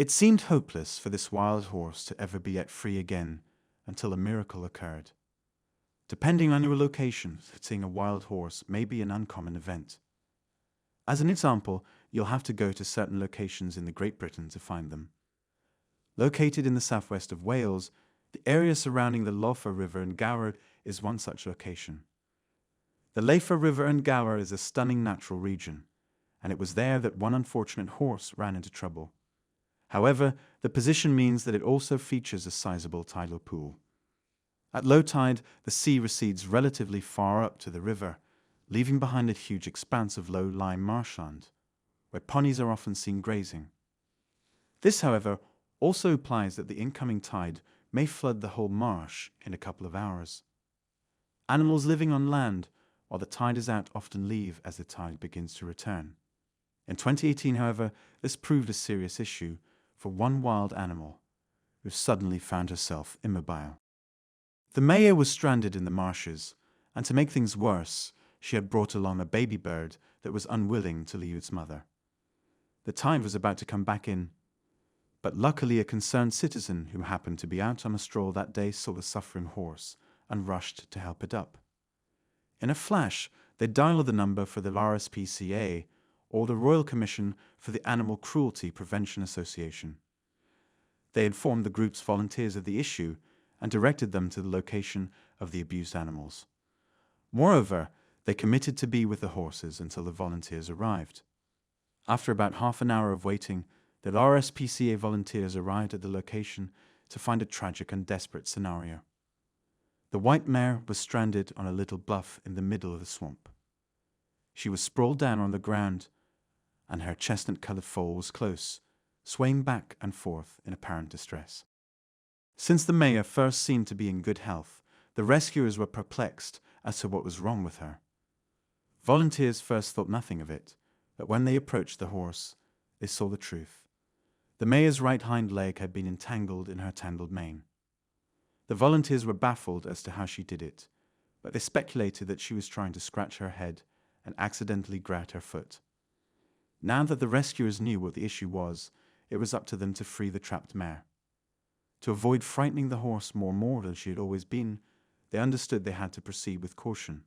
It seemed hopeless for this wild horse to ever be set free again until a miracle occurred. Depending on your location, seeing a wild horse may be an uncommon event. As an example, you'll have to go to certain locations in the Great Britain to find them. Located in the southwest of Wales, the area surrounding the Lofa River and Gower is one such location. The Lofa River and Gower is a stunning natural region, and it was there that one unfortunate horse ran into trouble. However, the position means that it also features a sizable tidal pool. At low tide, the sea recedes relatively far up to the river, leaving behind a huge expanse of low-lying marshland, where ponies are often seen grazing. This, however, also implies that the incoming tide may flood the whole marsh in a couple of hours. Animals living on land while the tide is out often leave as the tide begins to return. In 2018, however, this proved a serious issue for one wild animal who suddenly found herself immobile. The mare was stranded in the marshes, and to make things worse, she had brought along a baby bird that was unwilling to leave its mother. The tide was about to come back in, but luckily a concerned citizen who happened to be out on a stroll that day saw the suffering horse and rushed to help it up. In a flash, they dialed the number for the RSPCA, or the Royal Commission for the Animal Cruelty Prevention Association. They informed the group's volunteers of the issue and directed them to the location of the abused animals. Moreover, they committed to be with the horses until the volunteers arrived. After about half an hour of waiting, the RSPCA volunteers arrived at the location to find a tragic and desperate scenario. The white mare was stranded on a little bluff in the middle of the swamp. She was sprawled down on the ground, and her chestnut-colored foal was close, swaying back and forth in apparent distress. Since the mare first seemed to be in good health, the rescuers were perplexed as to what was wrong with her. Volunteers first thought nothing of it, but when they approached the horse, they saw the truth. The mare's right hind leg had been entangled in her tangled mane. The volunteers were baffled as to how she did it, but they speculated that she was trying to scratch her head and accidentally grabbed her foot. Now that the rescuers knew what the issue was, it was up to them to free the trapped mare. To avoid frightening the horse more than she had always been, they understood they had to proceed with caution.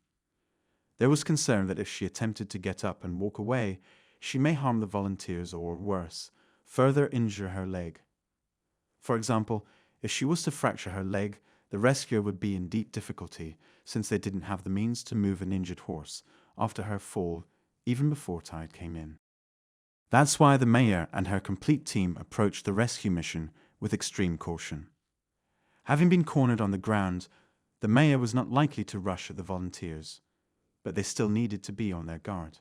There was concern that if she attempted to get up and walk away, she may harm the volunteers or, worse, further injure her leg. For example, if she was to fracture her leg, the rescuer would be in deep difficulty since they didn't have the means to move an injured horse after her fall even before tide came in. That's why the mayor and her complete team approached the rescue mission with extreme caution. Having been cornered on the ground, the mayor was not likely to rush at the volunteers, but they still needed to be on their guard.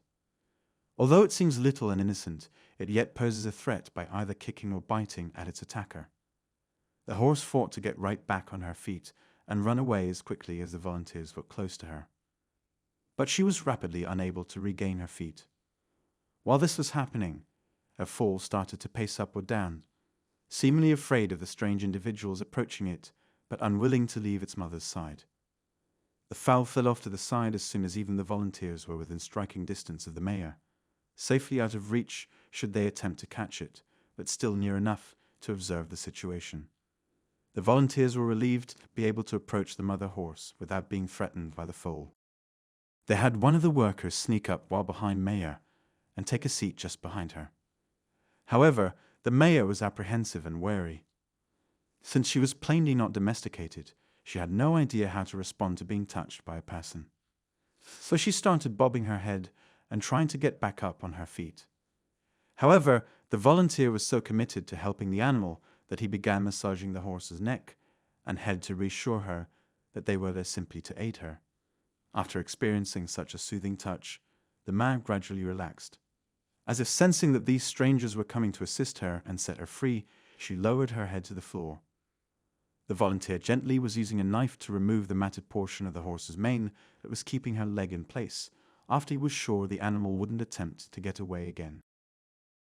Although it seems little and innocent, it yet poses a threat by either kicking or biting at its attacker. The horse fought to get right back on her feet and run away as quickly as the volunteers got close to her. But she was rapidly unable to regain her feet. While this was happening, her foal started to pace up or down, seemingly afraid of the strange individuals approaching it, but unwilling to leave its mother's side. The fowl fell off to the side as soon as even the volunteers were within striking distance of the mare, safely out of reach should they attempt to catch it, but still near enough to observe the situation. The volunteers were relieved to be able to approach the mother horse without being threatened by the foal. They had one of the workers sneak up while behind Maya and take a seat just behind her. However, the mare was apprehensive and wary. Since she was plainly not domesticated, she had no idea how to respond to being touched by a person. So she started bobbing her head and trying to get back up on her feet. However, the volunteer was so committed to helping the animal that he began massaging the horse's neck and head to reassure her that they were there simply to aid her. After experiencing such a soothing touch, the mare gradually relaxed. As if sensing that these strangers were coming to assist her and set her free, she lowered her head to the floor. The volunteer gently was using a knife to remove the matted portion of the horse's mane that was keeping her leg in place, after he was sure the animal wouldn't attempt to get away again.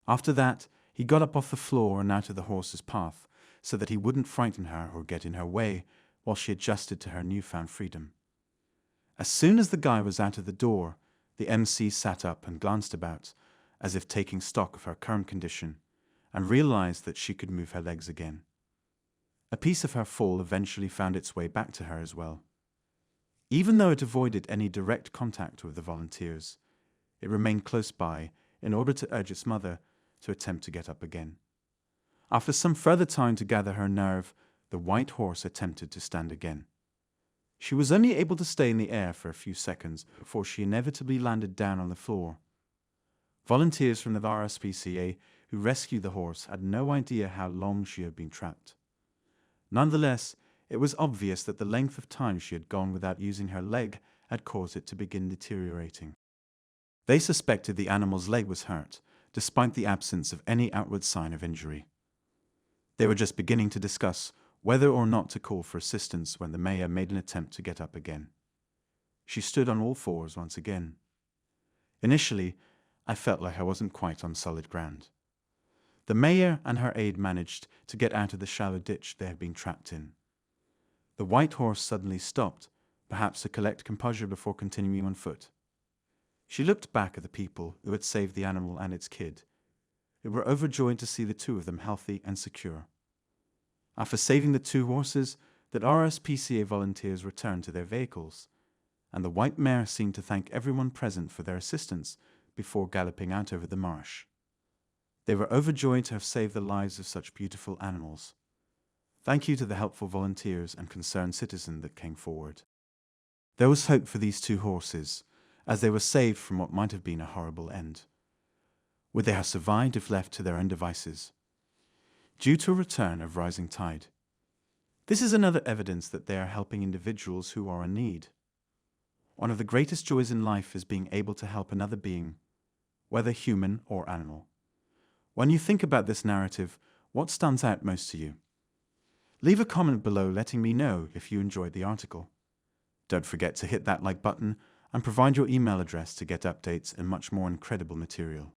After that, he got up off the floor and out of the horse's path, so that he wouldn't frighten her or get in her way while she adjusted to her newfound freedom. As soon as the guy was out of the door, the MC sat up and glanced about, as if taking stock of her current condition, and realized that she could move her legs again. A piece of her fall eventually found its way back to her as well. Even though it avoided any direct contact with the volunteers, it remained close by in order to urge its mother to attempt to get up again. After some further time to gather her nerve, the white horse attempted to stand again. She was only able to stay in the air for a few seconds before she inevitably landed down on the floor. Volunteers from the RSPCA who rescued the horse had no idea how long she had been trapped. Nonetheless, it was obvious that the length of time she had gone without using her leg had caused it to begin deteriorating. They suspected the animal's leg was hurt, despite the absence of any outward sign of injury. They were just beginning to discuss whether or not to call for assistance when the mayor made an attempt to get up again. She stood on all fours once again. Initially, I felt like I wasn't quite on solid ground. The mayor and her aide managed to get out of the shallow ditch they had been trapped in. The white horse suddenly stopped, perhaps to collect composure before continuing on foot. She looked back at the people who had saved the animal and its kid, who were overjoyed to see the two of them healthy and secure. After saving the two horses, the RSPCA volunteers returned to their vehicles, and the white mare seemed to thank everyone present for their assistance before galloping out over the marsh. They were overjoyed to have saved the lives of such beautiful animals. Thank you to the helpful volunteers and concerned citizens that came forward. There was hope for these two horses, as they were saved from what might have been a horrible end. Would they have survived if left to their own devices? Due to a return of rising tide. This is another evidence that they are helping individuals who are in need. One of the greatest joys in life is being able to help another being, whether human or animal. When you think about this narrative, what stands out most to you? Leave a comment below letting me know if you enjoyed the article. Don't forget to hit that like button and provide your email address to get updates and much more incredible material.